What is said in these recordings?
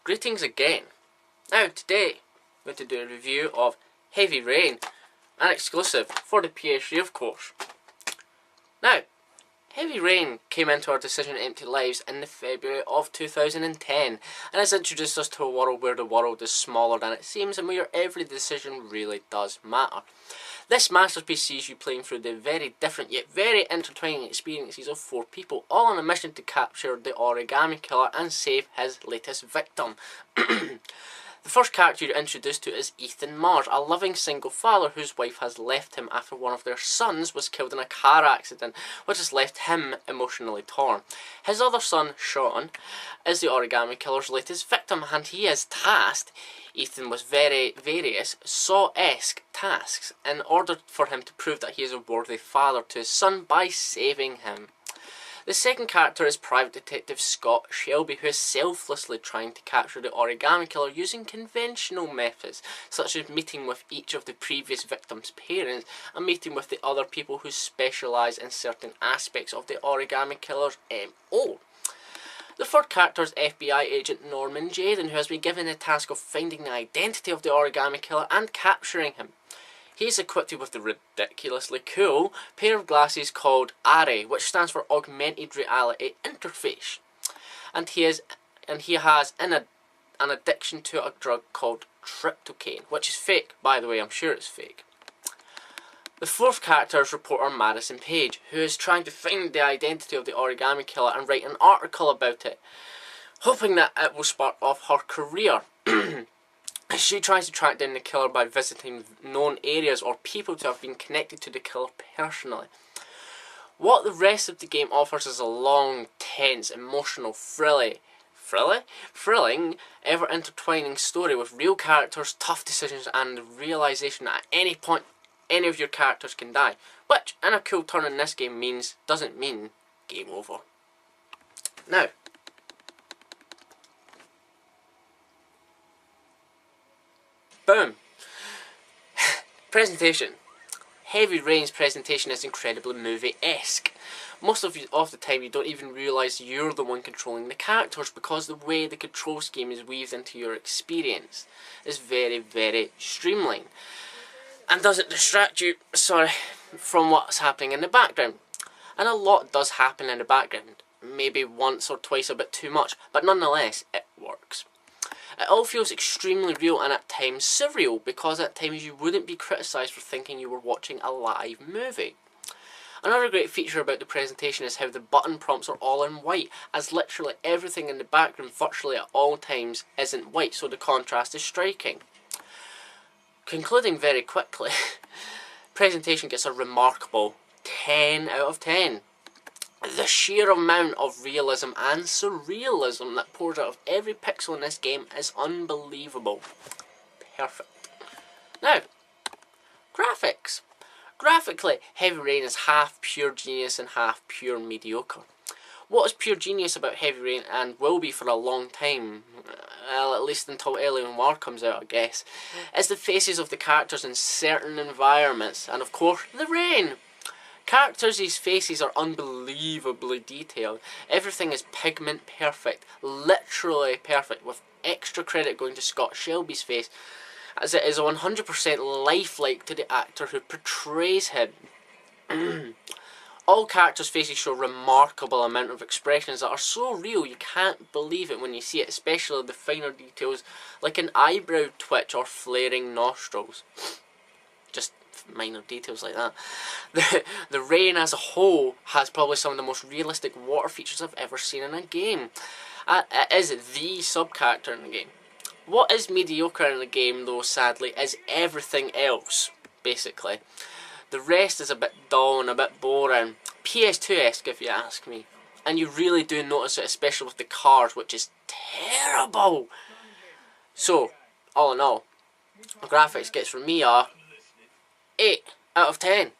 Greetings again. Now today I'm going to do a review of Heavy Rain, an exclusive for the PS3 of course. Now, Heavy Rain came into our Decision Empty Lives in the February of 2010 and has introduced us to a world where the world is smaller than it seems and where every decision really does matter. This masterpiece sees you playing through the very different yet very intertwining experiences of 4 people, all on a mission to capture the Origami Killer and save his latest victim. The first character you're introduced to is Ethan Mars, a loving single father whose wife has left him after one of their sons was killed in a car accident, which has left him emotionally torn. His other son, Sean, is the Origami Killer's latest victim, and he is tasked, Ethan, with various Saw-esque tasks in order for him to prove that he is a worthy father to his son by saving him. The second character is Private Detective Scott Shelby, who is selflessly trying to capture the Origami Killer using conventional methods, such as meeting with each of the previous victim's parents and meeting with the other people who specialise in certain aspects of the Origami Killer's MO. The third character is FBI agent Norman Jayden, who has been given the task of finding the identity of the Origami Killer and capturing him. He is equipped with the ridiculously cool pair of glasses called ARRI, which stands for Augmented Reality Interface. And he has an addiction to a drug called tryptocane, which is fake, by the way, I'm sure it's fake. The fourth character is reporter Madison Page, who is trying to find the identity of the Origami Killer and write an article about it, hoping that it will spark off her career. She tries to track down the killer by visiting known areas or people to have been connected to the killer personally. What the rest of the game offers is a long, tense, emotional, thrilling, ever-intertwining story with real characters, tough decisions, and the realisation that at any point any of your characters can die, which, in a cool turn in this game, doesn't mean game over. Now, boom! Presentation. Heavy Rain's presentation is incredibly movie-esque. Most of the time you don't even realise you're the one controlling the characters because the way the control scheme is weaved into your experience is very, very streamlined and doesn't distract you, from what's happening in the background. And a lot does happen in the background, maybe once or twice a bit too much, but nonetheless it works. It all feels extremely real and at times surreal, because at times you wouldn't be criticised for thinking you were watching a live movie. Another great feature about the presentation is how the button prompts are all in white, as literally everything in the background virtually at all times isn't white, so the contrast is striking. Concluding very quickly, presentation gets a remarkable 10 out of 10. The sheer amount of realism and surrealism that pours out of every pixel in this game is unbelievable. Perfect. Now, graphics. Graphically, Heavy Rain is half pure genius and half pure mediocre. What is pure genius about Heavy Rain, and will be for a long time, well, at least until Alien War comes out I guess, is the faces of the characters in certain environments, and of course, the rain. Characters' faces are unbelievably detailed. Everything is pigment perfect, literally perfect, with extra credit going to Scott Shelby's face, as it is 100% lifelike to the actor who portrays him. All characters' faces show a remarkable amount of expressions that are so real you can't believe it when you see it, especially the finer details like an eyebrow twitch or flaring nostrils. Just minor details like that. The rain as a whole has probably some of the most realistic water features I've ever seen in a game. It is the sub-character in the game. What is mediocre in the game though, sadly, is everything else, basically. The rest is a bit dull and a bit boring. PS2-esque if you ask me. And you really do notice it, especially with the cars, which is terrible. So, all in all, the graphics gets from me a 8 out of 10.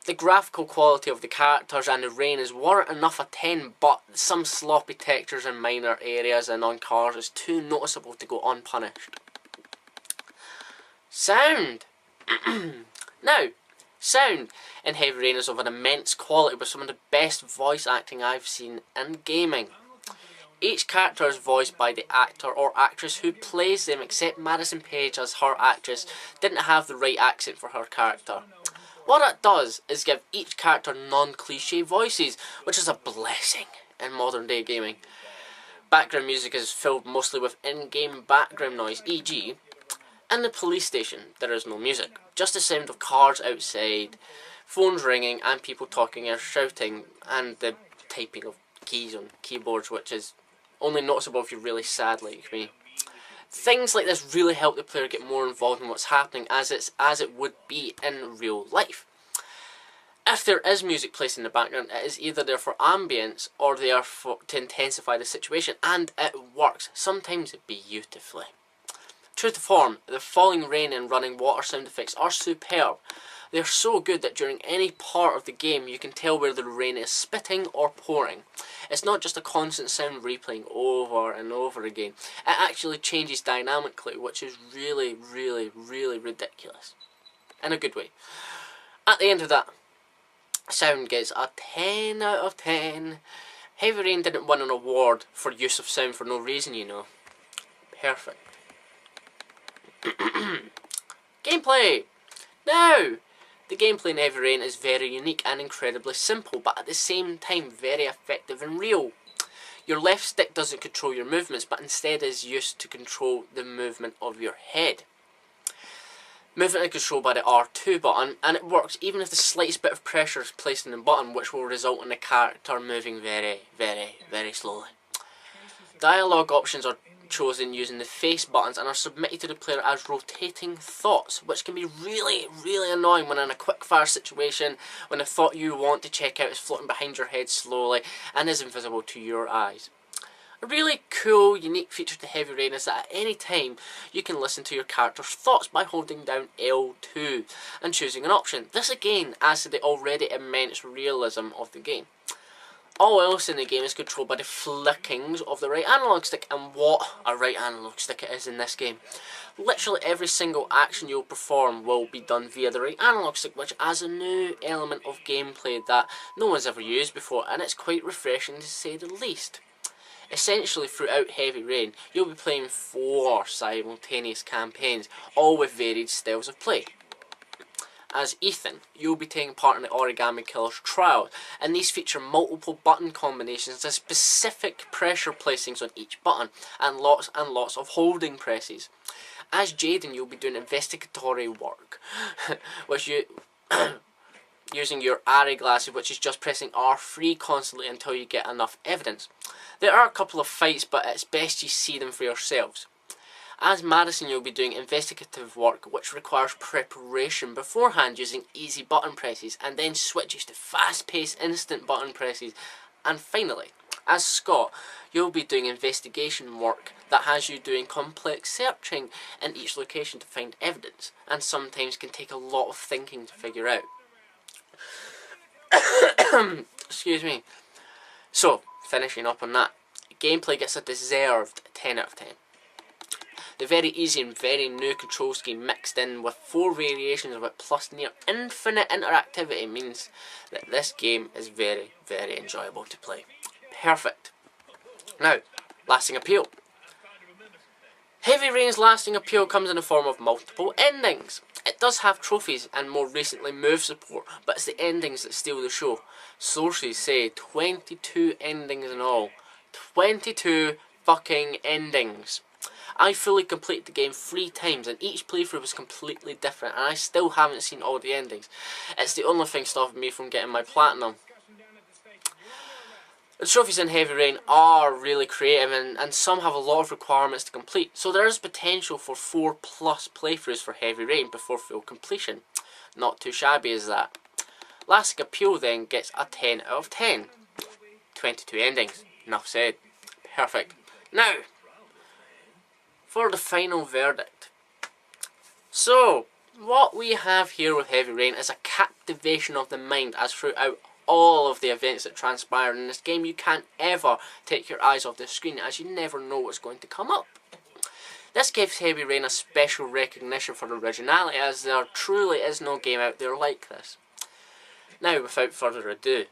The graphical quality of the characters and the rain is warrant enough a 10, but some sloppy textures in minor areas and on cars is too noticeable to go unpunished. Sound. Now, sound in Heavy Rain is of an immense quality with some of the best voice acting I've seen in gaming. Each character is voiced by the actor or actress who plays them, except Madison Paige, as her actress, didn't have the right accent for her character. What it does is give each character non-cliche voices, which is a blessing in modern day gaming. Background music is filled mostly with in-game background noise, e.g. in the police station there is no music, just the sound of cars outside, phones ringing and people talking or shouting, and the typing of keys on keyboards, which is only noticeable if you're really sad like me. Things like this really help the player get more involved in what's happening as it would be in real life. If there is music placed in the background, it is either there for ambience or there to intensify the situation, and it works, sometimes beautifully. True to form, the falling rain and running water sound effects are superb. They're so good that during any part of the game you can tell where the rain is spitting or pouring. It's not just a constant sound replaying over and over again. It actually changes dynamically, which is really, really, really ridiculous. In a good way. At the end of that, sound gets a 10 out of 10. Heavy Rain didn't win an award for use of sound for no reason, you know. Perfect. Gameplay! Now, the gameplay in Heavy Rain is very unique and incredibly simple, but at the same time very effective and real. Your left stick doesn't control your movements, but instead is used to control the movement of your head. Movement is controlled by the R2 button, and it works even if the slightest bit of pressure is placed in the button, which will result in the character moving very, very, very slowly. Dialogue options are chosen using the face buttons and are submitted to the player as rotating thoughts, which can be really, really annoying when in a quick-fire situation when the thought you want to check out is floating behind your head slowly and is invisible to your eyes. A really cool, unique feature to Heavy Rain is that at any time you can listen to your character's thoughts by holding down L2 and choosing an option. This again adds to the already immense realism of the game. All else in the game is controlled by the flickings of the right analog stick, and what a right analog stick it is in this game. Literally every single action you'll perform will be done via the right analog stick, which adds a new element of gameplay that no one's ever used before, and it's quite refreshing to say the least. Essentially, throughout Heavy Rain, you'll be playing 4 simultaneous campaigns, all with varied styles of play. As Ethan, you'll be taking part in the Origami Killer's trial, and these feature multiple button combinations and specific pressure placings on each button, and lots of holding presses. As Jaden, you'll be doing investigatory work, which you using your Ari glasses, which is just pressing R3 constantly until you get enough evidence. There are a couple of fights, but it's best you see them for yourselves. As Madison, you'll be doing investigative work, which requires preparation beforehand using easy button presses, and then switches to fast-paced instant button presses. And finally, as Scott, you'll be doing investigation work that has you doing complex searching in each location to find evidence, and sometimes can take a lot of thinking to figure out. Excuse me. So, finishing up on that, gameplay gets a deserved 10 out of 10. The very easy and very new control scheme mixed in with 4 variations of it plus near infinite interactivity means that this game is very, very enjoyable to play. Perfect. Now, lasting appeal. Heavy Rain's lasting appeal comes in the form of multiple endings. It does have trophies and more recently move support, but it's the endings that steal the show. Sources say 22 endings in all. 22 fucking endings. I fully completed the game 3 times and each playthrough was completely different, and I still haven't seen all the endings. It's the only thing stopping me from getting my platinum. The trophies in Heavy Rain are really creative and some have a lot of requirements to complete, so there is potential for 4+ playthroughs for Heavy Rain before full completion. Not too shabby is that. Lasting appeal then gets a 10 out of 10. 22 endings. Enough said. Perfect. Now, for the final verdict. So, what we have here with Heavy Rain is a captivation of the mind, as throughout all of the events that transpire in this game you can't ever take your eyes off the screen, as you never know what's going to come up. This gives Heavy Rain a special recognition for originality, as there truly is no game out there like this. Now, without further ado,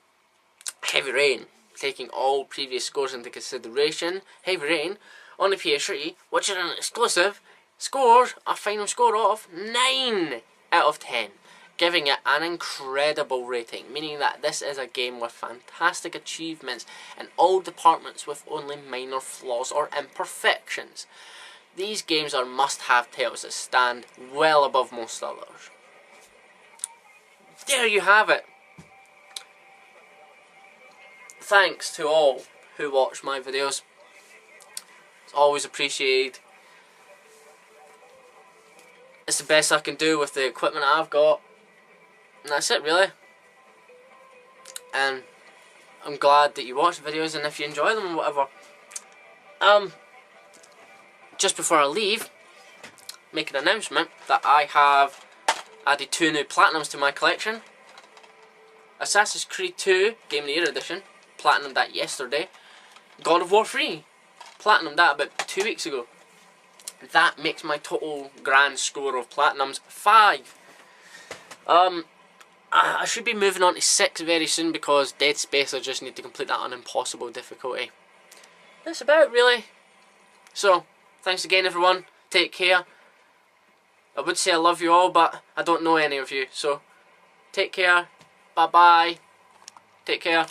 Heavy Rain taking all previous scores into consideration, Heavy Rain on the PS3, which is an exclusive, scores a final score of 9 out of 10, giving it an incredible rating, meaning that this is a game with fantastic achievements in all departments with only minor flaws or imperfections. These games are must-have titles that stand well above most others. There you have it. Thanks to all who watch my videos. It's always appreciated. It's the best I can do with the equipment I've got. And that's it, really. And I'm glad that you watch the videos, and if you enjoy them or whatever. Just before I leave, make an announcement that I have added 2 new Platinums to my collection. Assassin's Creed 2 Game of the Year Edition, Platinum that yesterday. God of War 3, Platinum that about 2 weeks ago. That makes my total grand score of Platinums 5. I should be moving on to 6 very soon because Dead Space I just need to complete that on impossible difficulty. That's about it, really. So, thanks again everyone, take care. I would say I love you all, but I don't know any of you, so take care, bye bye, take care.